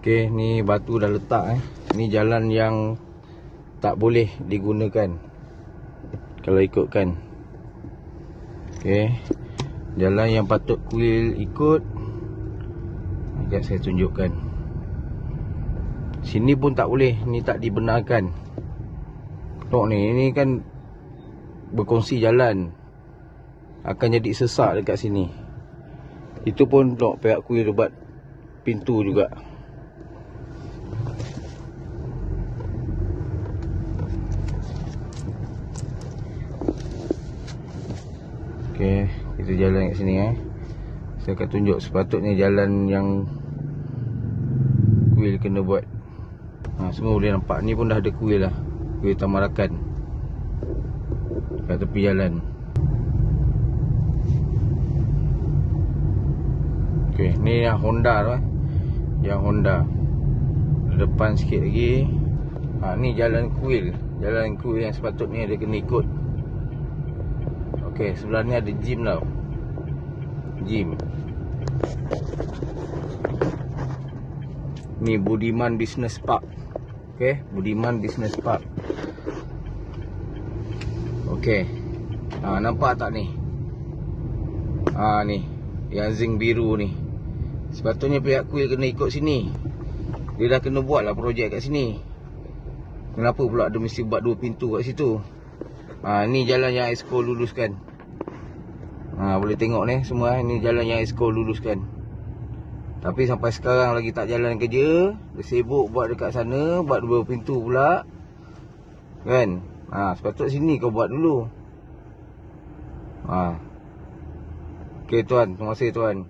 Okey, ni batu dah letak Ni jalan yang tak boleh digunakan kalau ikutkan. Okey, jalan yang patut kuil ikut. Sekejap saya tunjukkan. Sini pun tak boleh, ni tak dibenarkan. Tengok ni kan berkongsi jalan, akan jadi sesak dekat sini. Itu pun tengok pihak kuil buat pintu juga. Okey, kita jalan kat sini Saya akan tunjuk sepatutnya jalan yang kuil kena buat. Semua boleh nampak. Ni pun dah ada kuil lah. Kuil Tamarakan kat tepi jalan. Okey, ni yang Honda tu Yang Honda depan sikit lagi. Ni jalan kuil. Jalan kuil yang sepatutnya dia kena ikut. Okey, sebelah ni ada gym tau. Gym. Ni Budiman Business Park. Okey, Budiman Business Park. Okey. Nampak tak ni? Ni yang zinc biru ni. Sepatutnya pihak kuil kena ikut sini. Dia dah kena buat lah projek kat sini. Kenapa pula dia mesti buat 2 pintu kat situ? Ni jalan yang Exco luluskan. Boleh tengok ni semua ni jalan yang Exco luluskan. Tapi sampai sekarang lagi tak jalan kerja. Dia sibuk buat dekat sana, buat 2 pintu pula. Kan? Sepatut sini kau buat dulu. Okey tuan, terima kasih tuan.